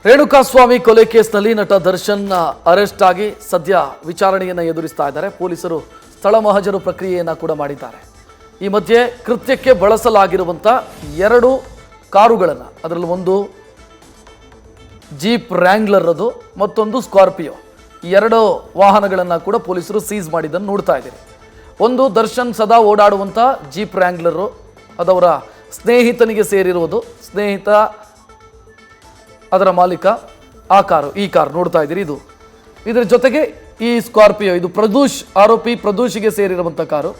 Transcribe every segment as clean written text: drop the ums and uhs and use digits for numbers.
ರೇಣುಕಾಸ್ವಾಮಿ ಕೊಲೆ ಕೇಸ್ನಲ್ಲಿ ನಟ ದರ್ಶನ್ ಅರೆಸ್ಟ್ ಆಗಿ ಸದ್ಯ ವಿಚಾರಣೆಯನ್ನು ಎದುರಿಸ್ತಾ ಇದ್ದಾರೆ. ಪೊಲೀಸರು ಸ್ಥಳ ಮಹಜರು ಪ್ರಕ್ರಿಯೆಯನ್ನು ಕೂಡ ಮಾಡಿದ್ದಾರೆ. ಈ ಮಧ್ಯೆ ಕೃತ್ಯಕ್ಕೆ ಬಳಸಲಾಗಿರುವಂಥ 2 ಕಾರುಗಳನ್ನು, ಅದರಲ್ಲಿ ಒಂದು ಜೀಪ್ ರ್ಯಾಂಗ್ಲರ್ ಅದು, ಮತ್ತೊಂದು ಸ್ಕಾರ್ಪಿಯೋ, 2 ವಾಹನಗಳನ್ನು ಕೂಡ ಪೊಲೀಸರು ಸೀಸ್ ಮಾಡಿದ್ದನ್ನು ನೋಡ್ತಾ ಇದ್ದೀರಿ. ಒಂದು ದರ್ಶನ್ ಸದಾ ಓಡಾಡುವಂಥ ಜೀಪ್ ರ್ಯಾಂಗ್ಲರು, ಅದವರ ಸ್ನೇಹಿತನಿಗೆ ಸೇರಿರುವುದು. ಸ್ನೇಹಿತ ಅದರ ಮಾಲೀಕ ಈ ಕಾರ್ ನೋಡ್ತಾ ಇದ್ದೀರಿ. ಇದರ ಜೊತೆಗೆ ಈ ಸ್ಕಾರ್ಪಿಯೋ, ಇದು ಆರೋಪಿ ಪ್ರದೂಷ್ಗೆ ಸೇರಿರುವಂಥ ಕಾರು.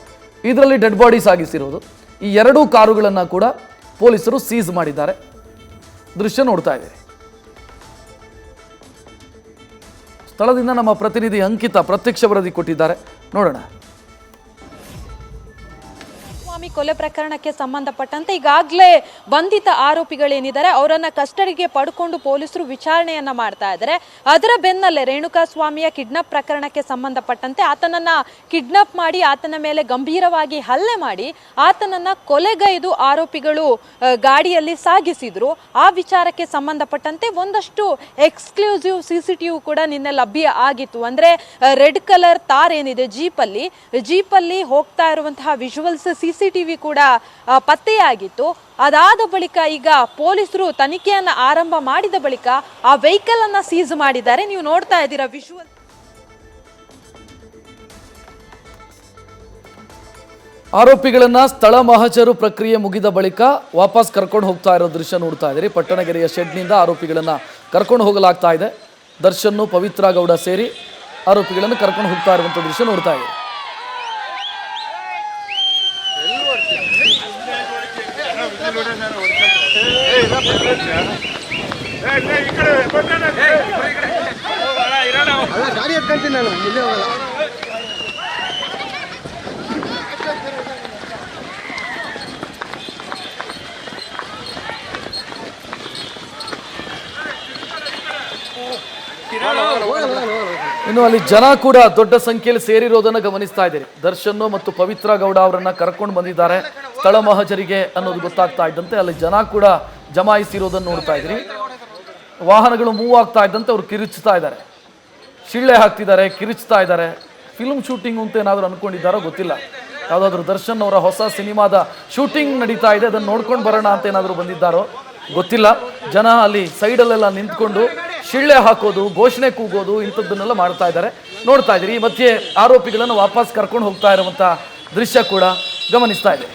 ಇದರಲ್ಲಿ ಡೆಡ್ ಬಾಡಿ ಸಾಗಿಸಿರೋದು. ಈ 2 ಕಾರುಗಳನ್ನು ಕೂಡ ಪೊಲೀಸರು ಸೀಸ್ ಮಾಡಿದ್ದಾರೆ. ದೃಶ್ಯ ನೋಡ್ತಾ ಇದ್ದೀರಿ. ಸ್ಥಳದಿಂದ ನಮ್ಮ ಪ್ರತಿನಿಧಿ ಅಂಕಿತ ಪ್ರತ್ಯಕ್ಷ ವರದಿ ಕೊಟ್ಟಿದ್ದಾರೆ, ನೋಡೋಣ. ಕೊಲೆ ಪ್ರಕರಣಕ್ಕೆ ಸಂಬಂಧಪಟ್ಟಂತೆ ಈಗಾಗಲೇ ಬಂಧಿತ ಆರೋಪಿಗಳೇನಿದ್ದಾರೆ ಅವರನ್ನ ಕಸ್ಟಡಿಗೆ ಪಡ್ಕೊಂಡು ಪೊಲೀಸರು ವಿಚಾರಣೆಯನ್ನ ಮಾಡ್ತಾ ಇದ್ದಾರೆ. ಅದರ ಬೆನ್ನಲ್ಲೇ ರೇಣುಕಾಸ್ವಾಮಿಯ ಕಿಡ್ನಾಪ್ ಪ್ರಕರಣಕ್ಕೆ ಸಂಬಂಧಪಟ್ಟಂತೆ ಆತನನ್ನ ಕಿಡ್ನಾಪ್ ಮಾಡಿ ಆತನ ಮೇಲೆ ಗಂಭೀರವಾಗಿ ಹಲ್ಲೆ ಮಾಡಿ ಆತನನ್ನ ಕೊಲೆಗೈದು ಆರೋಪಿಗಳು ಗಾಡಿಯಲ್ಲಿ ಸಾಗಿಸಿದ್ರು. ಆ ವಿಚಾರಕ್ಕೆ ಸಂಬಂಧಪಟ್ಟಂತೆ ಒಂದಷ್ಟು ಎಕ್ಸ್ಕ್ಲೂಸಿವ್ CCTV ಕೂಡ ನಿನ್ನೆ ಲಭ್ಯ ಆಗಿತ್ತು. ಅಂದ್ರೆ ರೆಡ್ ಕಲರ್ ತಾರ್ ಏನಿದೆ ಜೀಪಲ್ಲಿ ಹೋಗ್ತಾ ಇರುವಂತಹ ವಿಜುವಲ್ಸ್ CCTV ಕೂಡ ಪತ್ತೆಯಾಗಿತ್ತು. ಅದಾದ ಬಳಿಕ ಈಗ ಪೊಲೀಸರು ತನಿಖೆಯನ್ನ ಆರಂಭ ಮಾಡಿದ ಬಳಿಕ ಆ ವೆಹಿಕಲ್ ಅನ್ನ ಸೀಸ್ ಮಾಡಿದ್ದಾರೆ. ನೀವು ನೋಡ್ತಾ ಇದ್ದೀರಾ ವಿಜುವಲ್. ಆರೋಪಿಗಳನ್ನ ಸ್ಥಳ ಮಹಜರು ಪ್ರಕ್ರಿಯೆ ಮುಗಿದ ಬಳಿಕ ವಾಪಸ್ ಕರ್ಕೊಂಡು ಹೋಗ್ತಾ ಇರೋ ದೃಶ್ಯ ನೋಡ್ತಾ ಇದ್ದೀರಿ. ಪಟ್ಟಣಗೆರೆಯ ಶೆಡ್ನಿಂದ ಆರೋಪಿಗಳನ್ನ ಕರ್ಕೊಂಡು ಹೋಗಲಾಗ್ತಾ ಇದೆ. ದರ್ಶನ್, ಪವಿತ್ರ ಗೌಡ ಸೇರಿ ಆರೋಪಿಗಳನ್ನು ಕರ್ಕೊಂಡು ಹೋಗ್ತಾ ಇರುವಂಥ ದೃಶ್ಯ ನೋಡ್ತಾ ಇದ್ದೀರಿ. ಗಾಡಿ ಎತ್ಕೊಂತೀನಿ ನಾನು, ಇಲ್ಲೇ ಹೋಗಲ್ಲ. ಇನ್ನು ಅಲ್ಲಿ ಜನ ಕೂಡ ದೊಡ್ಡ ಸಂಖ್ಯೆಯಲ್ಲಿ ಸೇರಿರೋದನ್ನು ಗಮನಿಸ್ತಾ ಇದ್ದೀರಿ. ದರ್ಶನ್ ಮತ್ತು ಪವಿತ್ರ ಗೌಡ ಅವರನ್ನ ಕರ್ಕೊಂಡು ಬಂದಿದ್ದಾರೆ ಸ್ಥಳ ಮಹಜರಿಗೆ ಅನ್ನೋದು ಗೊತ್ತಾಗ್ತಾ ಇದ್ದಂತೆ ಅಲ್ಲಿ ಜನ ಕೂಡ ಜಮಾಯಿಸಿರೋದನ್ನು ನೋಡ್ತಾ ಇದ್ದೀರಿ. ವಾಹನಗಳು ಮೂವ್ ಆಗ್ತಾ ಇದ್ದಂತೆ ಅವರು ಕಿರುಚ್ತಾ ಇದ್ದಾರೆ, ಶಿಳ್ಳೆ ಹಾಕ್ತಿದ್ದಾರೆ, ಕಿರುಚ್ತಾ ಇದ್ದಾರೆ. ಫಿಲ್ಮ್ ಶೂಟಿಂಗ್ ಅಂತ ಏನಾದರೂ ಅನ್ಕೊಂಡಿದ್ದಾರೋ ಗೊತ್ತಿಲ್ಲ. ಯಾವುದಾದ್ರೂ ದರ್ಶನ್ ಅವರ ಹೊಸ ಸಿನಿಮಾದ ಶೂಟಿಂಗ್ ನಡೀತಾ ಇದೆ, ಅದನ್ನು ನೋಡ್ಕೊಂಡು ಬರೋಣ ಅಂತ ಏನಾದರೂ ಬಂದಿದ್ದಾರೋ ಗೊತ್ತಿಲ್ಲ. ಜನ ಅಲ್ಲಿ ಸೈಡಲ್ಲೆಲ್ಲ ನಿಂತ್ಕೊಂಡು ಶಿಳ್ಳೆ ಹಾಕೋದು, ಘೋಷಣೆ ಕೂಗೋದು, ಇಂಥದ್ದನ್ನೆಲ್ಲ ಮಾಡ್ತಾ ಇದ್ದಾರೆ, ನೋಡ್ತಾ ಇದ್ದೀರಿ. ಈ ಮಧ್ಯೆ ಆರೋಪಿಗಳನ್ನು ವಾಪಸ್ ಕರ್ಕೊಂಡು ಹೋಗ್ತಾ ಇರುವಂಥ ದೃಶ್ಯ ಕೂಡ ಗಮನಿಸ್ತಾ ಇದೆ.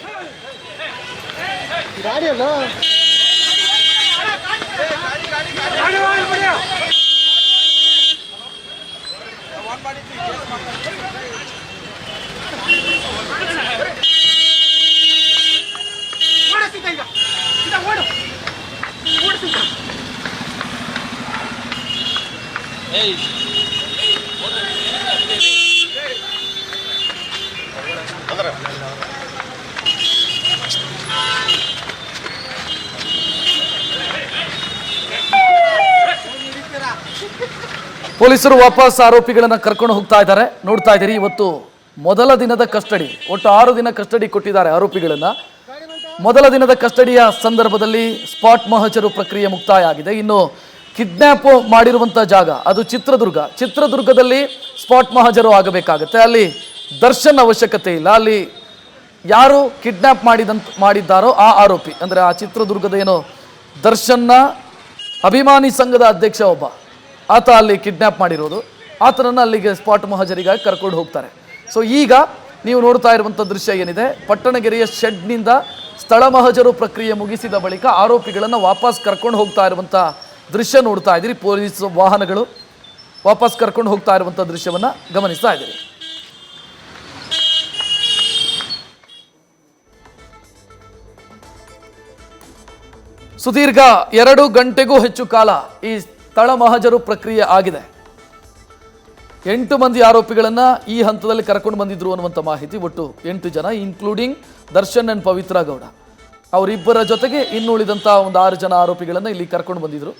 ಪೊಲೀಸರು ವಾಪಸ್ ಆರೋಪಿಗಳನ್ನ ಕರ್ಕೊಂಡು ಹೋಗ್ತಾ ಇದ್ದಾರೆ, ನೋಡ್ತಾ ಇದ್ದೀರಿ. ಇವತ್ತು ಮೊದಲ ದಿನದ ಕಸ್ಟಡಿ, ಒಟ್ಟು 6 ದಿನ ಕಸ್ಟಡಿ ಕೊಟ್ಟಿದ್ದಾರೆ ಆರೋಪಿಗಳನ್ನ. ಮೊದಲ ದಿನದ ಕಸ್ಟಡಿಯ ಸಂದರ್ಭದಲ್ಲಿ ಸ್ಪಾಟ್ ಮಹಜರು ಪ್ರಕ್ರಿಯೆ ಮುಕ್ತಾಯ ಆಗಿದೆ. ಇನ್ನು ಕಿಡ್ನ್ಯಾಪ್ ಮಾಡಿರುವಂಥ ಜಾಗ ಅದು ಚಿತ್ರದುರ್ಗದಲ್ಲಿ ಸ್ಪಾಟ್ ಮಹಜರು ಆಗಬೇಕಾಗತ್ತೆ. ಅಲ್ಲಿ ದರ್ಶನ್ ಅವಶ್ಯಕತೆ ಇಲ್ಲ. ಅಲ್ಲಿ ಯಾರು ಕಿಡ್ನ್ಯಾಪ್ ಮಾಡಿದ್ದಾರೋ ಆ ಆರೋಪಿ, ಅಂದರೆ ಆ ಚಿತ್ರದುರ್ಗದ ಏನೋ ದರ್ಶನ್ನ ಅಭಿಮಾನಿ ಸಂಘದ ಅಧ್ಯಕ್ಷ ಒಬ್ಬ ಆತ ಅಲ್ಲಿ ಕಿಡ್ನ್ಯಾಪ್ ಮಾಡಿರೋದು. ಆತನನ್ನು ಅಲ್ಲಿಗೆ ಸ್ಪಾಟ್ ಮಹಜರಿಗಾಗಿ ಕರ್ಕೊಂಡು ಹೋಗ್ತಾರೆ. ಸೊ ಈಗ ನೀವು ನೋಡ್ತಾ ಇರುವಂಥ ದೃಶ್ಯ ಏನಿದೆ, ಪಟ್ಟಣಗೆರೆಯ ಶೆಡ್ನಿಂದ ಸ್ಥಳ ಮಹಜರು ಪ್ರಕ್ರಿಯೆ ಮುಗಿಸಿದ ಬಳಿಕ ಆರೋಪಿಗಳನ್ನು ವಾಪಸ್ ಕರ್ಕೊಂಡು ಹೋಗ್ತಾ ಇರುವಂಥ ದೃಶ್ಯ ನೋಡ್ತಾ ಇದ್ದೀರಿ. ಪೊಲೀಸ್ ವಾಹನಗಳು ವಾಪಸ್ ಕರ್ಕೊಂಡು ಹೋಗ್ತಾ ಇರುವಂಥ ದೃಶ್ಯವನ್ನು ಗಮನಿಸ್ತಾ ಇದ್ದೀರಿ. ಸುದೀರ್ಘ 2 ಗಂಟೆಗೂ ಹೆಚ್ಚು ಕಾಲ ಈ ಸ್ಥಳ ಮಹಜರು ಪ್ರಕ್ರಿಯೆ ಆಗಿದೆ. 8 ಮಂದಿ ಆರೋಪಿಗಳನ್ನ ಈ ಹಂತದಲ್ಲಿ ಕರ್ಕೊಂಡು ಬಂದಿದ್ರು ಅನ್ನುವಂಥ ಮಾಹಿತಿ. ಒಟ್ಟು 8 ಜನ, ಇನ್ಕ್ಲೂಡಿಂಗ್ ದರ್ಶನ್ ಅಂಡ್ ಪವಿತ್ರ ಗೌಡ. ಅವರಿಬ್ಬರ ಜೊತೆಗೆ ಇನ್ನುಳಿದಂಥ ಒಂದು 6 ಜನ ಆರೋಪಿಗಳನ್ನು ಇಲ್ಲಿ ಕರ್ಕೊಂಡು ಬಂದಿದ್ರು.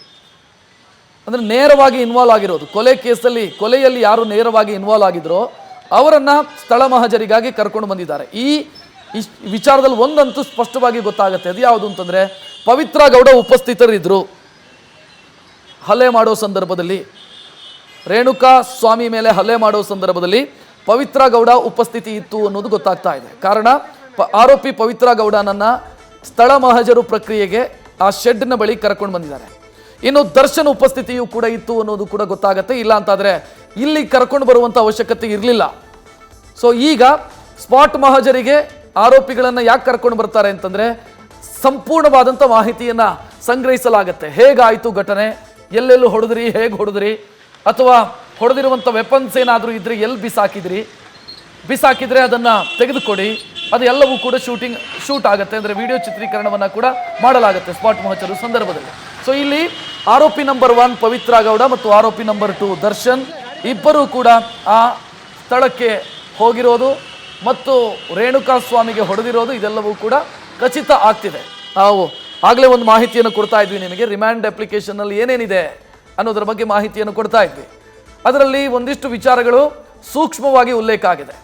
ಅಂದರೆ ನೇರವಾಗಿ ಇನ್ವಾಲ್ವ್ ಆಗಿರೋದು ಕೊಲೆ ಕೇಸಲ್ಲಿ, ಕೊಲೆಯಲ್ಲಿ ಯಾರು ನೇರವಾಗಿ ಇನ್ವಾಲ್ವ್ ಆಗಿದ್ರೋ ಅವರನ್ನು ಸ್ಥಳ ಮಹಜರಿಗಾಗಿ ಕರ್ಕೊಂಡು ಬಂದಿದ್ದಾರೆ. ಈ ವಿಚಾರದಲ್ಲಿ ಒಂದಂತೂ ಸ್ಪಷ್ಟವಾಗಿ ಗೊತ್ತಾಗುತ್ತೆ. ಅದು ಯಾವುದು ಅಂತಂದರೆ, ಪವಿತ್ರ ಗೌಡ ಉಪಸ್ಥಿತರಿದ್ದರು. ಹಲ್ಲೆ ಮಾಡೋ ಸಂದರ್ಭದಲ್ಲಿ ರೇಣುಕಾ ಸ್ವಾಮಿ ಮೇಲೆ ಹಲ್ಲೆ ಮಾಡೋ ಸಂದರ್ಭದಲ್ಲಿ ಪವಿತ್ರ ಗೌಡ ಉಪಸ್ಥಿತಿ ಇತ್ತು ಅನ್ನೋದು ಗೊತ್ತಾಗ್ತಾ ಇದೆ. ಕಾರಣ ಆರೋಪಿ ಪವಿತ್ರ ಗೌಡನನ್ನ ಸ್ಥಳ ಮಹಜರು ಪ್ರಕ್ರಿಯೆಗೆ ಆ ಶೆಡ್ನ ಬಳಿ ಕರ್ಕೊಂಡು ಬಂದಿದ್ದಾರೆ. ಇನ್ನು ದರ್ಶನ್ ಉಪಸ್ಥಿತಿಯೂ ಕೂಡ ಇತ್ತು ಅನ್ನೋದು ಕೂಡ ಗೊತ್ತಾಗತ್ತೆ. ಇಲ್ಲ ಅಂತಾದರೆ ಇಲ್ಲಿ ಕರ್ಕೊಂಡು ಬರುವಂಥ ಅವಶ್ಯಕತೆ ಇರಲಿಲ್ಲ. ಸೊ ಈಗ ಸ್ಪಾಟ್ ಮಹಜರಿಗೆ ಆರೋಪಿಗಳನ್ನು ಯಾಕೆ ಕರ್ಕೊಂಡು ಬರ್ತಾರೆ ಅಂತಂದರೆ ಸಂಪೂರ್ಣವಾದಂಥ ಮಾಹಿತಿಯನ್ನು ಸಂಗ್ರಹಿಸಲಾಗತ್ತೆ. ಹೇಗಾಯಿತು ಘಟನೆ, ಎಲ್ಲೆಲ್ಲೂ ಹೊಡೆದ್ರಿ, ಹೇಗೆ ಹೊಡೆದ್ರಿ, ಅಥವಾ ಹೊಡೆದಿರುವಂಥ ವೆಪನ್ಸ್ ಏನಾದರೂ ಇದ್ದರೆ ಎಲ್ಲಿ ಬಿಸಾಕಿದ್ರೆ ಅದನ್ನು ತೆಗೆದುಕೊಡಿ. ಅದು ಎಲ್ಲವೂ ಕೂಡ ಶೂಟ್ ಆಗುತ್ತೆ, ಅಂದರೆ ವಿಡಿಯೋ ಚಿತ್ರೀಕರಣವನ್ನು ಕೂಡ ಮಾಡಲಾಗುತ್ತೆ ಸ್ಪಾಟ್ ಮಹಜರು ಸಂದರ್ಭದಲ್ಲಿ. ಸೊ ಇಲ್ಲಿ ಆರೋಪಿ ನಂಬರ್ 1 ಪವಿತ್ರ ಗೌಡ ಮತ್ತು ಆರೋಪಿ ನಂಬರ್ 2 ದರ್ಶನ್ ಇಬ್ಬರೂ ಕೂಡ ಆ ಸ್ಥಳಕ್ಕೆ ಹೋಗಿರೋದು ಮತ್ತು ರೇಣುಕಾ ಸ್ವಾಮಿಗೆ ಹೊಡೆದಿರೋದು ಇದೆಲ್ಲವೂ ಕೂಡ ಖಚಿತ ಆಗ್ತಿದೆ. ನಾವು ಆಗಲೇ ಒಂದು ಮಾಹಿತಿಯನ್ನು ಕೊಡ್ತಾ ಇದ್ವಿ ನಿಮಗೆ, ರಿಮ್ಯಾಂಡ್ ಅಪ್ಲಿಕೇಶನ್ನಲ್ಲಿ ಏನೇನಿದೆ ಅನ್ನೋದರ ಬಗ್ಗೆ ಮಾಹಿತಿಯನ್ನು ಕೊಡ್ತಾ ಇದ್ವಿ. ಅದರಲ್ಲಿ ಒಂದಿಷ್ಟು ವಿಚಾರಗಳು ಸೂಕ್ಷ್ಮವಾಗಿ ಉಲ್ಲೇಖ ಆಗಿದೆ.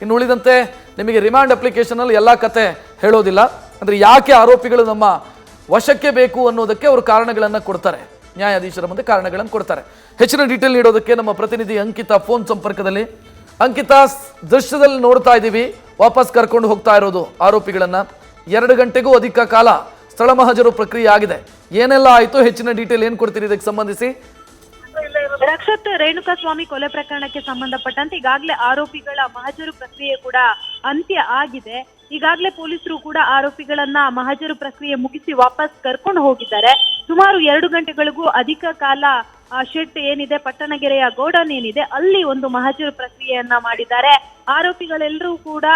ಇನ್ನು ಉಳಿದಂತೆ ನಿಮಗೆ ರಿಮ್ಯಾಂಡ್ ಅಪ್ಲಿಕೇಶನಲ್ಲಿ ಎಲ್ಲ ಕತೆ ಹೇಳೋದಿಲ್ಲ. ಅಂದರೆ ಯಾಕೆ ಆರೋಪಿಗಳು ನಮ್ಮ ವಶಕ್ಕೆ ಬೇಕು ಅನ್ನೋದಕ್ಕೆ ಅವರು ಕಾರಣಗಳನ್ನು ಕೊಡ್ತಾರೆ, ನ್ಯಾಯಾಧೀಶರ ಮುಂದೆ ಕಾರಣಗಳನ್ನು ಕೊಡ್ತಾರೆ. ಹೆಚ್ಚಿನ ಡೀಟೇಲ್ ನೀಡೋದಕ್ಕೆ ನಮ್ಮ ಪ್ರತಿನಿಧಿ ಅಂಕಿತಾ ಫೋನ್ ಸಂಪರ್ಕದಲ್ಲಿ. ಅಂಕಿತಾ, ದೃಶ್ಯದಲ್ಲಿ ನೋಡ್ತಾ ಇದ್ದೀವಿ, ವಾಪಸ್ ಕರ್ಕೊಂಡು ಹೋಗ್ತಾ ಇರೋದು ಆರೋಪಿಗಳನ್ನು. 2 ಗಂಟೆಗೂ ಅಧಿಕ ಕಾಲ ಸ್ಥಳ ಮಹಜರು ಪ್ರಕ್ರಿಯೆ ಆಗಿದೆ. ಏನೆಲ್ಲ ಆಯಿತು, ಹೆಚ್ಚಿನ ಡೀಟೇಲ್ ಏನು ಕೊಡ್ತೀರಿ ಇದಕ್ಕೆ ಸಂಬಂಧಿಸಿ? ರಕ್ಷತ್, ರೇಣುಕಾ ಸ್ವಾಮಿ ಕೊಲೆ ಪ್ರಕರಣಕ್ಕೆ ಸಂಬಂಧಪಟ್ಟಂತೆ ಈಗಾಗಲೇ ಆರೋಪಿಗಳ ಮಹಜರು ಪ್ರಕ್ರಿಯೆ ಕೂಡ ಅಂತ್ಯ ಆಗಿದೆ. ಈಗಾಗಲೇ ಪೊಲೀಸರು ಕೂಡ ಆರೋಪಿಗಳನ್ನ ಮಹಜರು ಪ್ರಕ್ರಿಯೆ ಮುಗಿಸಿ ವಾಪಸ್ ಕರ್ಕೊಂಡು ಹೋಗಿದ್ದಾರೆ. ಸುಮಾರು 2 ಗಂಟೆಗಳಿಗೂ ಅಧಿಕ ಕಾಲ ಶೆಡ್ ಏನಿದೆ, ಪಟ್ಟಣಗೆರೆಯ ಗೋಡನ್ ಏನಿದೆ, ಅಲ್ಲಿ ಒಂದು ಮಹಜರು ಪ್ರಕ್ರಿಯೆಯನ್ನ ಮಾಡಿದ್ದಾರೆ. ಆರೋಪಿಗಳೆಲ್ಲರೂ ಕೂಡ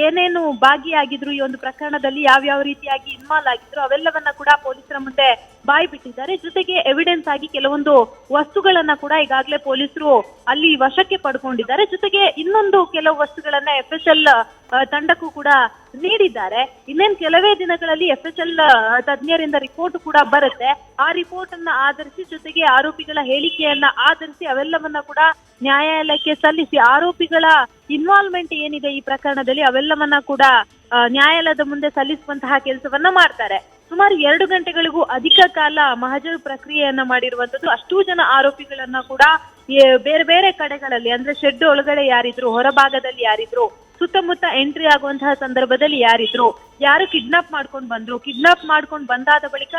ಏನೇನು ಭಾಗಿಯಾಗಿದ್ರು ಈ ಒಂದು ಪ್ರಕರಣದಲ್ಲಿ, ಯಾವ್ಯಾವ ರೀತಿಯಾಗಿ ಇನ್ವಾಲ್ವ್ ಆಗಿದ್ರು ಅವೆಲ್ಲವನ್ನ ಕೂಡ ಪೊಲೀಸರ ಮುಂದೆ ಬಾಯಿ ಬಿಟ್ಟಿದ್ದಾರೆ. ಜೊತೆಗೆ ಎವಿಡೆನ್ಸ್ ಆಗಿ ಕೆಲವೊಂದು ವಸ್ತುಗಳನ್ನ ಕೂಡ ಈಗಾಗಲೇ ಪೊಲೀಸರು ಅಲ್ಲಿ ವಶಕ್ಕೆ ಪಡ್ಕೊಂಡಿದ್ದಾರೆ. ಜೊತೆಗೆ ಇನ್ನೊಂದು ಕೆಲವು ವಸ್ತುಗಳನ್ನ FSL ತಂಡಕ್ಕೂ ಕೂಡ ನೀಡಿದ್ದಾರೆ. ಇನ್ನೇನು ಕೆಲವೇ ದಿನಗಳಲ್ಲಿ FSL ತಜ್ಞರಿಂದ ರಿಪೋರ್ಟ್ ಕೂಡ ಬರುತ್ತೆ. ಆ ರಿಪೋರ್ಟ್ ಅನ್ನ ಆಧರಿಸಿ, ಜೊತೆಗೆ ಆರೋಪಿಗಳ ಹೇಳಿಕೆಯನ್ನ ಆಧರಿಸಿ ಅವೆಲ್ಲವನ್ನ ಕೂಡ ನ್ಯಾಯಾಲಯಕ್ಕೆ ಸಲ್ಲಿಸಿ ಆರೋಪಿಗಳ ಇನ್ವಾಲ್ವ್ಮೆಂಟ್ ಏನಿದೆ ಈ ಪ್ರಕರಣದಲ್ಲಿ ಅವೆಲ್ಲವನ್ನ ಕೂಡ ನ್ಯಾಯಾಲಯದ ಮುಂದೆ ಸಲ್ಲಿಸುವಂತಹ ಕೆಲಸವನ್ನ ಮಾಡ್ತಾರೆ. ಸುಮಾರು 2 ಗಂಟೆಗಳಿಗೂ ಅಧಿಕ ಕಾಲ ಮಹಜರು ಪ್ರಕ್ರಿಯೆಯನ್ನ ಮಾಡಿರುವಂತದ್ದು. ಅಷ್ಟೂ ಜನ ಆರೋಪಿಗಳನ್ನ ಕೂಡ ಬೇರೆ ಬೇರೆ ಕಡೆಗಳಲ್ಲಿ, ಅಂದ್ರೆ ಶೆಡ್ ಒಳಗಡೆ ಯಾರಿದ್ರು, ಹೊರಭಾಗದಲ್ಲಿ ಯಾರಿದ್ರು, ಸುತ್ತಮುತ್ತ ಎಂಟ್ರಿ ಆಗುವಂತಹ ಸಂದರ್ಭದಲ್ಲಿ ಯಾರಿದ್ರು, ಯಾರು ಕಿಡ್ನಾಪ್ ಮಾಡ್ಕೊಂಡು ಬಂದ್ರು, ಕಿಡ್ನಾಪ್ ಮಾಡ್ಕೊಂಡು ಬಂದಾದ ಬಳಿಕ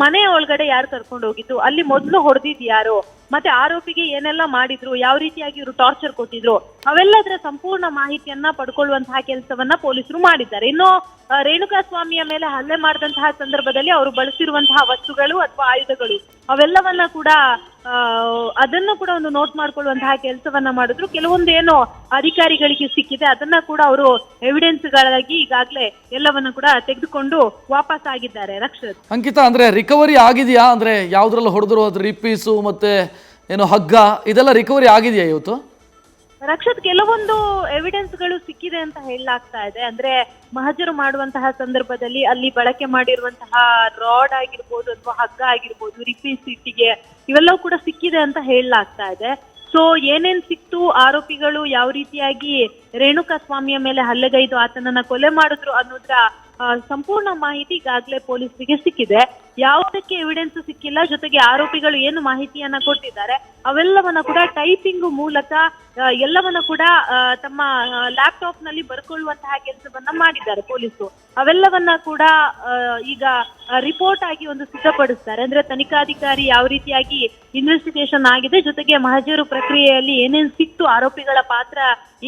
ಮನೆ ಒಳಗಡೆ ಯಾರು ಕರ್ಕೊಂಡು ಹೋಗಿದ್ದು, ಅಲ್ಲಿ ಮೊದಲು ಹೊಡೆದಿದ್ ಯಾರು, ಮತ್ತೆ ಆರೋಪಿಗೆ ಏನೆಲ್ಲ ಮಾಡಿದ್ರು, ಯಾವ ರೀತಿಯಾಗಿ ಇವರು ಟಾರ್ಚರ್ ಕೊಟ್ಟಿದ್ರು, ಅವೆಲ್ಲದರ ಸಂಪೂರ್ಣ ಮಾಹಿತಿಯನ್ನ ಪಡ್ಕೊಳ್ಳುವಂತಹ ಕೆಲಸವನ್ನ ಪೊಲೀಸರು ಮಾಡಿದ್ದಾರೆ. ಇನ್ನು ರೇಣುಕಾ ಸ್ವಾಮಿಯ ಮೇಲೆ ಹಲ್ಲೆ ಮಾಡಿದಂತಹ ಸಂದರ್ಭದಲ್ಲಿ ಅವರು ಬಳಸಿರುವಂತಹ ವಸ್ತುಗಳು ಅಥವಾ ಆಯುಧಗಳು ಅವೆಲ್ಲವನ್ನ ಕೂಡ ಅದನ್ನು ಕೂಡ ಒಂದು ನೋಟ್ ಮಾಡ್ಕೊಳ್ಳುವಂತಹ ಕೆಲಸವನ್ನ ಮಾಡಿದ್ರು. ಕೆಲವೊಂದು ಏನು ಅಧಿಕಾರಿಗಳಿಗೆ ಸಿಕ್ಕಿದೆ ಅದನ್ನ ಕೂಡ ಅವರು ಎವಿಡೆನ್ಸ್ ಗಳಾಗಿ ಈಗಾಗಲೇ ಎಲ್ಲವನ್ನ ಕೂಡ ತೆಗೆದುಕೊಂಡು ವಾಪಸ್ ಆಗಿದ್ದಾರೆ. ರಕ್ಷತ್, ಅಂಕಿತಾ, ಅಂದ್ರೆ ರಿಕವರಿ ಆಗಿದೆಯಾ? ಅಂದ್ರೆ ಯಾವ್ದ್ರಲ್ಲಿ ಹೊಡೆದ್ರು, ಅದು ರಿಪೀಸು ಮತ್ತೆ ಏನು ಹಗ್ಗ, ಇದೆಲ್ಲ ರಿಕವರಿ ಆಗಿದೆಯಾ ಇವತ್ತು? ರಕ್ಷತ್, ಕೆಲವೊಂದು ಎವಿಡೆನ್ಸ್ ಗಳು ಸಿಕ್ಕಿದೆ ಅಂತ ಹೇಳಲಾಗ್ತಾ ಇದೆ. ಅಂದ್ರೆ ಮಹಜರು ಮಾಡುವಂತಹ ಸಂದರ್ಭದಲ್ಲಿ ಅಲ್ಲಿ ಬಳಕೆ ಮಾಡಿರುವಂತಹ ರಾಡ್ ಆಗಿರ್ಬೋದು ಅಥವಾ ಹಗ್ಗ ಆಗಿರ್ಬೋದು, ರಿಪೀಸ್, ಇಟ್ಟಿಗೆ, ಇವೆಲ್ಲವೂ ಕೂಡ ಸಿಕ್ಕಿದೆ ಅಂತ ಹೇಳಲಾಗ್ತಾ ಇದೆ. ಸೊ ಏನೇನ್ ಸಿಕ್ತು, ಆರೋಪಿಗಳು ಯಾವ ರೀತಿಯಾಗಿ ರೇಣುಕಾ ಸ್ವಾಮಿಯ ಮೇಲೆ ಹಲ್ಲೆಗೈದು ಆತನನ್ನ ಕೊಲೆ ಮಾಡಿದ್ರು ಅನ್ನೋದ್ರ ಸಂಪೂರ್ಣ ಮಾಹಿತಿ ಈಗಾಗಲೇ ಪೊಲೀಸರಿಗೆ ಸಿಕ್ಕಿದೆ. ಯಾವುದಕ್ಕೆ ಎವಿಡೆನ್ಸ್ ಸಿಕ್ಕಿಲ್ಲ. ಜೊತೆಗೆ ಆರೋಪಿಗಳು ಏನು ಮಾಹಿತಿಯನ್ನ ಕೊಟ್ಟಿದ್ದಾರೆ ಅವೆಲ್ಲವನ್ನ ಕೂಡ ಟೈಪಿಂಗ್ ಮೂಲಕ ಎಲ್ಲವನ್ನ ಕೂಡ ತಮ್ಮ ಲ್ಯಾಪ್ಟಾಪ್ ನಲ್ಲಿ ಬರ್ಕೊಳ್ಳುವಂತಹ ಕೆಲಸವನ್ನ ಮಾಡಿದ್ದಾರೆ ಪೊಲೀಸರು. ಅವೆಲ್ಲವನ್ನ ಕೂಡ ಈಗ ರಿಪೋರ್ಟ್ ಆಗಿ ಒಂದು ಸಿದ್ಧಪಡಿಸ್ತಾರೆ. ಅಂದ್ರೆ ತನಿಖಾಧಿಕಾರಿ ಯಾವ ರೀತಿಯಾಗಿ ಇನ್ವೆಸ್ಟಿಗೇಷನ್ ಆಗಿದೆ, ಜೊತೆಗೆ ಮಹಜರು ಪ್ರಕ್ರಿಯೆಯಲ್ಲಿ ಏನೇನು ಸಿಕ್ತು, ಆರೋಪಿಗಳ ಪಾತ್ರ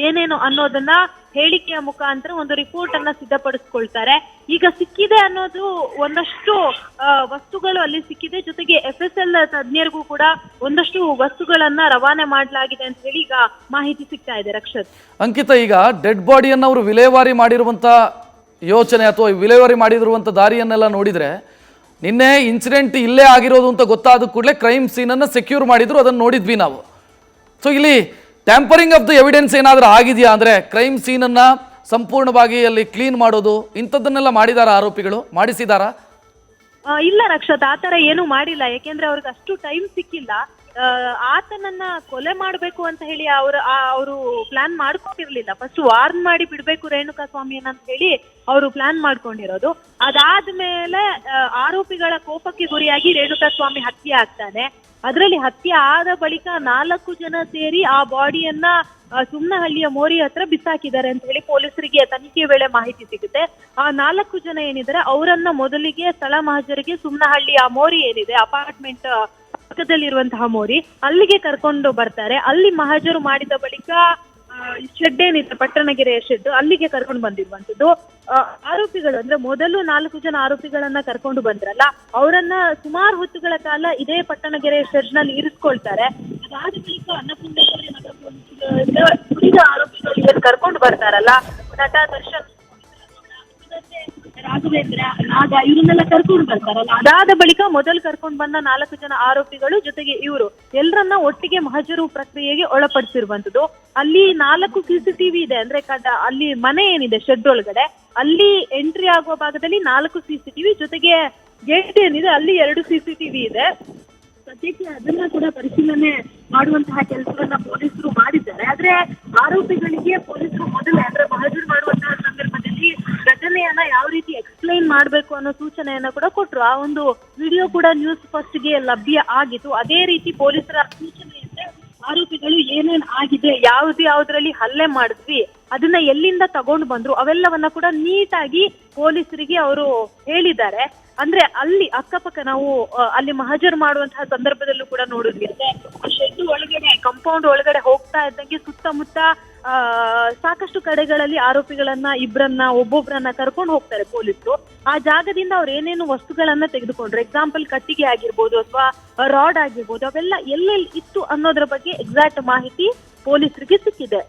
ಏನೇನು ಅನ್ನೋದನ್ನ ಹೇಳಿಕೆಯ ಮುಖಾಂತರ ಒಂದು ರಿಪೋರ್ಟ್ ಅನ್ನ ಸಿದ್ಧಪಡಿಸ್ಕೊಳ್ತಾರೆ. ಈಗ ಸಿಕ್ಕಿದೆ ಅನ್ನೋದು ಒಂದಷ್ಟು ವಸ್ತುಗಳು ಅಲ್ಲಿ ಸಿಕ್ಕಿದೆ. ಜೊತೆಗೆ FSL ತಜ್ಞರಿಗೂ ಕೂಡ ಒಂದಷ್ಟು ವಸ್ತುಗಳನ್ನ ರವಾನೆ ಮಾಡಲಾಗಿದೆ ಅಂತ ಹೇಳಿ ಈಗ ಮಾಹಿತಿ ಸಿಗ್ತಾ ಇದೆ. ರಕ್ಷತ್, ಅಂಕಿತಾ, ಈಗ ಡೆಡ್ ಬಾಡಿಯನ್ನು ಅವರು ವಿಲೇವಾರಿ ಮಾಡಿರುವಂತ ಯೋಚನೆ ಅಥವಾ ವಿಲೇವಾರಿ ಮಾಡಿರುವಂತ ದಾರಿಯನ್ನೆಲ್ಲ ನೋಡಿದ್ರೆ, ನಿನ್ನೆ ಇನ್ಸಿಡೆಂಟ್ ಇಲ್ಲೇ ಆಗಿರೋದು ಅಂತ ಗೊತ್ತಾದ ಕೂಡಲೇ ಕ್ರೈಮ್ ಸೀನನ್ನು ಸೆಕ್ಯೂರ್ ಮಾಡಿದ್ರು, ಅದನ್ನು ನೋಡಿದ್ವಿ ನಾವು. ಸೊ ಇಲ್ಲಿ ಟ್ಯಾಂಪರಿಂಗ್ ಆಫ್ ದ ಎವಿಡೆನ್ಸ್ ಏನಾದರೂ ಆಗಿದೆಯಾ? ಅಂದರೆ ಕ್ರೈಮ್ ಸೀನನ್ನು ಸಂಪೂರ್ಣವಾಗಿ ಅಲ್ಲಿ ಕ್ಲೀನ್ ಮಾಡೋದು, ಇಂಥದ್ದನ್ನೆಲ್ಲ ಮಾಡಿದಾರ ಆರೋಪಿಗಳು, ಮಾಡಿಸಿದಾರಾ? ಇಲ್ಲ ರಕ್ಷತ್, ಆ ತರ ಏನು ಮಾಡಿಲ್ಲ. ಯಾಕೆಂದ್ರೆ ಅವ್ರಿಗೆ ಅಷ್ಟು ಟೈಮ್ ಸಿಕ್ಕಿಲ್ಲ. ಆತನನ್ನ ಕೊಲೆ ಮಾಡ್ಬೇಕು ಅಂತ ಹೇಳಿ ಅವರು ಪ್ಲಾನ್ ಮಾಡ್ಕೊಂಡಿರ್ಲಿಲ್ಲ. ಫಸ್ಟ್ ವಾರ್ನ್ ಮಾಡಿ ಬಿಡ್ಬೇಕು ರೇಣುಕಾ ಸ್ವಾಮಿಯನ್ನ ಅಂತ ಹೇಳಿ ಅವರು ಪ್ಲಾನ್ ಮಾಡ್ಕೊಂಡಿರೋದು. ಅದಾದ್ಮೇಲೆ ಆರೋಪಿಗಳ ಕೋಪಕ್ಕೆ ಗುರಿಯಾಗಿ ರೇಣುಕಾ ಸ್ವಾಮಿ ಹತ್ಯೆ ಆಗ್ತಾನೆ. ಅದರಲ್ಲಿ ಹತ್ಯೆ ಆದ ಬಳಿಕ 4 ಜನ ಸೇರಿ ಆ ಬಾಡಿಯನ್ನ ಸುಮ್ನಹಳ್ಳಿಯ ಮೋರಿ ಹತ್ರ ಬಿಸಾಕಿದ್ದಾರೆ ಅಂತ ಹೇಳಿ ಪೊಲೀಸರಿಗೆ ತನಿಖೆ ವೇಳೆ ಮಾಹಿತಿ ಸಿಗುತ್ತೆ. ಆ 4 ಜನ ಏನಿದ್ದಾರೆ ಅವರನ್ನ ಮೊದಲಿಗೆ ಸ್ಥಳ ಮಹಜರಿಗೆ ಸುಮ್ನಹಳ್ಳಿ ಆ ಮೋರಿ ಏನಿದೆ ಅಪಾರ್ಟ್ಮೆಂಟ್ ಪಕ್ಕದಲ್ಲಿರುವಂತಹ ಮೋರಿ ಅಲ್ಲಿಗೆ ಕರ್ಕೊಂಡು ಬರ್ತಾರೆ. ಅಲ್ಲಿ ಮಹಜರು ಮಾಡಿದ ಬಳಿಕ ಶೆಡ್ ಏನಿದೆ ಪಟ್ಟಣಗೆರೆಯ ಶೆಡ್ ಅಲ್ಲಿಗೆ ಕರ್ಕೊಂಡು ಬಂದಿರುವಂತದ್ದು. ಆರೋಪಿಗಳು ಅಂದ್ರೆ ಮೊದಲು 4 ಜನ ಆರೋಪಿಗಳನ್ನ ಕರ್ಕೊಂಡು ಬಂದ್ರಲ್ಲ ಅವರನ್ನ ಸುಮಾರು ಹೊತ್ತುಗಳ ಕಾಲ ಇದೇ ಪಟ್ಟಣಗೆರೆಯ ಶೆಡ್ ನಲ್ಲಿ ಇರಿಸ್ಕೊಳ್ತಾರೆ. ಅದಾದ ಬಳಿಕ ಅನ್ನಪೂರ್ಣೇಶ್ವರಿ ನಗರ ಪೊಲೀಸರು ಉಳಿದ ಆರೋಪಿಗಳು ಏನ್ ಕರ್ಕೊಂಡು ಬರ್ತಾರಲ್ಲ ನಟ ದರ್ಶನ್ ರಾಘವೇಂದ್ರ ನಾಗ ಇವರನ್ನೆಲ್ಲ ಕರ್ಕೊಂಡು ಬರ್ತಾರಲ್ಲ ಅದಾದ ಬಳಿಕ ಮೊದಲು ಕರ್ಕೊಂಡು ಬಂದ 4 ಜನ ಆರೋಪಿಗಳು ಜೊತೆಗೆ ಇವರು ಎಲ್ಲರನ್ನ ಒಟ್ಟಿಗೆ ಮಹಜರು ಪ್ರಕ್ರಿಯೆಗೆ ಒಳಪಡಿಸಿರುವಂತದ್ದು. ಅಲ್ಲಿ 4 CCTV ಇದೆ ಅಂದ್ರೆ ಅಲ್ಲಿ ಮನೆ ಏನಿದೆ ಶೆಡ್ ಒಳಗಡೆ ಅಲ್ಲಿ ಎಂಟ್ರಿ ಆಗುವ ಭಾಗದಲ್ಲಿ 4 CCTV ಜೊತೆಗೆ ಗೇಟ್ ಏನಿದೆ ಅಲ್ಲಿ 2 CCTV ಇದೆ. ಸದ್ಯಕ್ಕೆ ಅದನ್ನ ಕೂಡ ಪರಿಶೀಲನೆ ಮಾಡುವಂತಹ ಕೆಲಸವನ್ನ ಪೊಲೀಸರು ಮಾಡಿದ್ದಾರೆ. ಆದ್ರೆ ಆರೋಪಿಗಳಿಗೆ ಪೊಲೀಸರು ಮೊದಲೇ ಅಂದ್ರೆ ಮಹಜರು ಮಾಡುವಂತಹ ಸಂದರ್ಭದಲ್ಲಿ ಘಟನೆಯನ್ನ ಯಾವ ರೀತಿ ಎಕ್ಸ್ಪ್ಲೈನ್ ಮಾಡ್ಬೇಕು ಅನ್ನೋ ಸೂಚನೆಯನ್ನ ಕೂಡ ಕೊಟ್ರು. ಆ ಒಂದು ವಿಡಿಯೋ ಕೂಡ ನ್ಯೂಸ್ ಫಸ್ಟ್ ಗೆ ಲಭ್ಯ ಆಗಿತ್ತು. ಅದೇ ರೀತಿ ಪೊಲೀಸರ ಸೂಚನೆ ಇದ್ರೆ ಆರೋಪಿಗಳು ಏನೇನ್ ಆಗಿದೆ ಯಾವ್ದ್ರಲ್ಲಿ ಹಲ್ಲೆ ಮಾಡಿದ್ವಿ ಅದನ್ನ ಎಲ್ಲಿಂದ ತಗೊಂಡು ಬಂದ್ರು ಅವೆಲ್ಲವನ್ನ ಕೂಡ ನೀಟಾಗಿ ಪೊಲೀಸರಿಗೆ ಅವರು ಹೇಳಿದ್ದಾರೆ. ಅಂದ್ರೆ ಅಲ್ಲಿ ಅಕ್ಕಪಕ್ಕ ನಾವು ಅಲ್ಲಿ ಮಹಜರು ಮಾಡುವಂತಹ ಸಂದರ್ಭದಲ್ಲೂ ಕೂಡ ನೋಡಿದ್ವಿ. ಅಂದ್ರೆ ಶೆಡ್ ಒಳಗಡೆ ಕಾಂಪೌಂಡ್ ಒಳಗಡೆ ಹೋಗ್ತಾ ಇದ್ದಂಗೆ ಸುತ್ತಮುತ್ತ ಸಾಕಷ್ಟು ಕಡೆಗಳಲ್ಲಿ ಆರೋಪಿಗಳನ್ನ ಒಬ್ಬೊಬ್ಬರನ್ನ ಕರ್ಕೊಂಡು ಹೋಗ್ತಾರೆ ಪೊಲೀಸರು. ಆ ಜಾಗದಿಂದ ಅವ್ರು ಏನೇನು ವಸ್ತುಗಳನ್ನ ತೆಗೆದುಕೊಂಡ್ರು ಎಕ್ಸಾಂಪಲ್ ಕಟ್ಟಿಗೆ ಆಗಿರ್ಬೋದು ಅಥವಾ ರಾಡ್ ಆಗಿರ್ಬೋದು ಅವೆಲ್ಲ ಎಲ್ಲೆಲ್ಲಿ ಇತ್ತು ಅನ್ನೋದ್ರ ಬಗ್ಗೆ ಎಕ್ಸಾಕ್ಟ್ ಮಾಹಿತಿ ಪೊಲೀಸರಿಗೆ ಸಿಕ್ಕಿದೆ.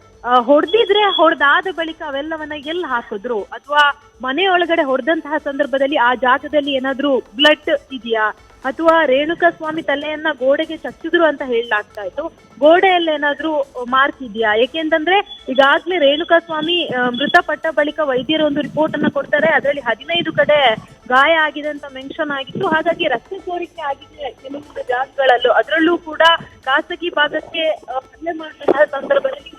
ಹೊಡೆದಾದ ಬಳಿಕ ಅವೆಲ್ಲವನ್ನ ಎಲ್ಲಿ ಹಾಕಿದ್ರು ಅಥವಾ ಮನೆಯೊಳಗಡೆ ಹೊಡೆದಂತಹ ಸಂದರ್ಭದಲ್ಲಿ ಆ ಜಾಗದಲ್ಲಿ ಏನಾದ್ರೂ ಬ್ಲಡ್ ಇದೆಯಾ ಅಥವಾ ರೇಣುಕಾ ಸ್ವಾಮಿ ತಲೆಯನ್ನ ಗೋಡೆಗೆ ಚಚ್ಚಿದ್ರು ಅಂತ ಹೇಳಲಾಗ್ತಾ ಇತ್ತು. ಗೋಡೆಯಲ್ಲಿ ಏನಾದ್ರೂ ಮಾರ್ಕ್ ಇದೆಯಾ? ಯಾಕೆಂತಂದ್ರೆ ಈಗಾಗ್ಲೇ ರೇಣುಕಾ ಸ್ವಾಮಿ ಮೃತಪಟ್ಟ ಬಳಿಕ ವೈದ್ಯರು ಒಂದು ರಿಪೋರ್ಟ್ ಅನ್ನ ಕೊಡ್ತಾರೆ. ಅದರಲ್ಲಿ 15 ಕಡೆ ಗಾಯ ಆಗಿದೆ ಅಂತ ಮೆನ್ಷನ್ ಆಗಿತ್ತು. ಹಾಗಾಗಿ ರಕ್ತ ಸೋರಿಕೆ ಆಗಿದೆ ಕೆಲವೊಂದು ಜಾಗಗಳಲ್ಲೂ, ಅದರಲ್ಲೂ ಕೂಡ ಖಾಸಗಿ ಭಾಗಕ್ಕೆ ಹಲ್ಲೆ ಮಾಡಿದಂತಹ ಸಂದರ್ಭದಲ್ಲಿ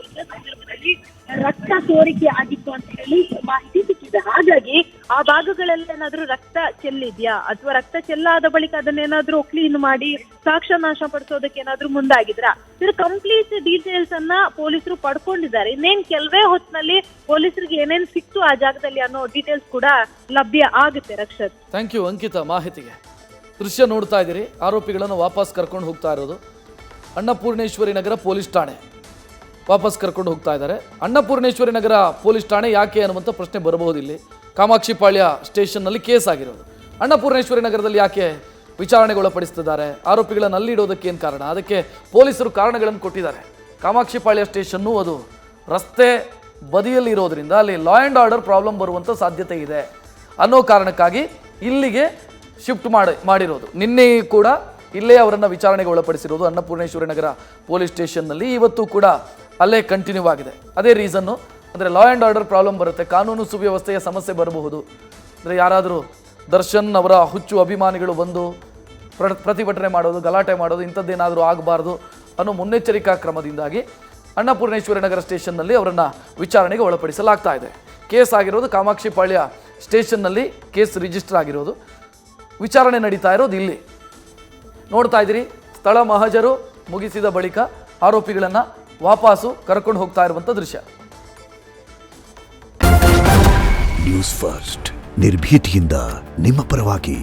ರಕ್ತ ಸೋರಿಕೆ ಆಗಿತ್ತು ಅಂತ ಹೇಳಿ ಮಾಹಿತಿ ಸಿಕ್ಕಿದೆ. ಹಾಗಾಗಿ ಆ ಭಾಗಗಳಲ್ಲಿ ಏನಾದ್ರೂ ರಕ್ತ ಚೆಲ್ಲಿದ್ಯಾ ಅಥವಾ ರಕ್ತ ಚೆಲ್ಲಾದ ಬಳಿಕ ಅದನ್ನೇನಾದ್ರೂ ಕ್ಲೀನ್ ಮಾಡಿ ಸಾಕ್ಷ್ಯ ನಾಶ ಪಡಿಸೋದಕ್ಕೆ ಏನಾದ್ರೂ ಮುಂದಾಗಿದ್ರ ಇದ್ರ ಕಂಪ್ಲೀಟ್ ಡೀಟೇಲ್ಸ್ ಅನ್ನ ಪೊಲೀಸರು ಪಡ್ಕೊಂಡಿದ್ದಾರೆ. ಇನ್ನೇನ್ ಕೆಲವೇ ಹೊತ್ತಿನಲ್ಲಿ ಪೊಲೀಸರಿಗೆ ಏನೇನ್ ಸಿಕ್ತು ಆ ಜಾಗದಲ್ಲಿ ಅನ್ನೋ ಡೀಟೇಲ್ಸ್ ಕೂಡ ಲಭ್ಯ ಆಗುತ್ತೆ. ರಕ್ಷತ್, ಥ್ಯಾಂಕ್ ಯು ಅಂಕಿತಾ ಮಾಹಿತಿಗೆ. ದೃಶ್ಯ ನೋಡ್ತಾ ಇದ್ದೀರಿ, ಆರೋಪಿಗಳನ್ನು ವಾಪಸ್ ಕರ್ಕೊಂಡು ಹೋಗ್ತಾ ಇರೋದು ಅನ್ನಪೂರ್ಣೇಶ್ವರಿ ನಗರ ಪೊಲೀಸ್ ಠಾಣೆ ವಾಪಸ್ ಕರ್ಕೊಂಡು ಹೋಗ್ತಾ ಇದ್ದಾರೆ. ಅನ್ನಪೂರ್ಣೇಶ್ವರಿ ನಗರ ಪೊಲೀಸ್ ಠಾಣೆ ಯಾಕೆ ಅನ್ನುವಂಥ ಪ್ರಶ್ನೆ ಬರಬಹುದು. ಇಲ್ಲಿ ಕಾಮಾಕ್ಷಿಪಾಳ್ಯ ಸ್ಟೇಷನ್ನಲ್ಲಿ ಕೇಸ್ ಆಗಿರೋದು. ಅನ್ನಪೂರ್ಣೇಶ್ವರಿ ನಗರದಲ್ಲಿ ಯಾಕೆ ವಿಚಾರಣೆಗೊಳಪಡಿಸ್ತಿದ್ದಾರೆ, ಆರೋಪಿಗಳನ್ನು ಅಲ್ಲಿಡೋದಕ್ಕೆ ಏನು ಕಾರಣ, ಅದಕ್ಕೆ ಪೊಲೀಸರು ಕಾರಣಗಳನ್ನು ಕೊಟ್ಟಿದ್ದಾರೆ. ಕಾಮಾಕ್ಷಿಪಾಳ್ಯ ಸ್ಟೇಷನ್ನು ಅದು ರಸ್ತೆ ಬದಿಯಲ್ಲಿ ಇರೋದ್ರಿಂದ ಅಲ್ಲಿ ಲಾ ಆ್ಯಂಡ್ ಆರ್ಡರ್ ಪ್ರಾಬ್ಲಮ್ ಬರುವಂಥ ಸಾಧ್ಯತೆ ಇದೆ ಅನ್ನೋ ಕಾರಣಕ್ಕಾಗಿ ಇಲ್ಲಿಗೆ ಶಿಫ್ಟ್ ಮಾಡಿರೋದು. ನಿನ್ನೆ ಕೂಡ ಇಲ್ಲೇ ಅವರನ್ನು ವಿಚಾರಣೆಗೆ ಒಳಪಡಿಸಿರೋದು ಅನ್ನಪೂರ್ಣೇಶ್ವರಿ ನಗರ ಪೊಲೀಸ್ ಸ್ಟೇಷನ್ನಲ್ಲಿ. ಇವತ್ತು ಕೂಡ ಅಲ್ಲೇ ಕಂಟಿನ್ಯೂ ಆಗಿದೆ. ಅದೇ ರೀಸನ್ನು, ಅಂದರೆ ಲಾ ಆ್ಯಂಡ್ ಆರ್ಡರ್ ಪ್ರಾಬ್ಲಮ್ ಬರುತ್ತೆ, ಕಾನೂನು ಸುವ್ಯವಸ್ಥೆಯ ಸಮಸ್ಯೆ ಬರಬಹುದು. ಅಂದರೆ ಯಾರಾದರೂ ದರ್ಶನ್ ಅವರ ಹುಚ್ಚು ಅಭಿಮಾನಿಗಳು ಬಂದು ಪ್ರತಿಭಟನೆ ಮಾಡೋದು, ಗಲಾಟೆ ಮಾಡೋದು, ಇಂಥದ್ದೇನಾದರೂ ಆಗಬಾರ್ದು ಅನ್ನೋ ಮುನ್ನೆಚ್ಚರಿಕಾ ಕ್ರಮದಿಂದಾಗಿ ಅನ್ನಪೂರ್ಣೇಶ್ವರಿ ನಗರ ಸ್ಟೇಷನ್ನಲ್ಲಿ ಅವರನ್ನು ವಿಚಾರಣೆಗೆ ಒಳಪಡಿಸಲಾಗ್ತಾ ಇದೆ. ಕೇಸ್ ಆಗಿರೋದು ಕಾಮಾಕ್ಷಿಪಾಳ್ಯ ಸ್ಟೇಷನ್ನಲ್ಲಿ ಕೇಸ್ ರಿಜಿಸ್ಟರ್ ಆಗಿರೋದು. ವಿಚಾರಣೆ ನಡೀತಾ ಇರೋದು ಇಲ್ಲಿ ನೋಡ್ತಾ ಇದ್ದೀರಿ. ಸ್ಥಳ ಮಹಜರು ಮುಗಿಸಿದ ಬಳಿಕ ಆರೋಪಿಗಳನ್ನು ವಾಪಸ್ಸು ಕರ್ಕೊಂಡು ಹೋಗ್ತಾ ಇರುವಂಥ ದೃಶ್ಯ. ನ್ಯೂಸ್ ಫಸ್ಟ್ ನಿರ್ಭೀತಿಯಿಂದ ನಿಮ್ಮ ಪರವಾಗಿ.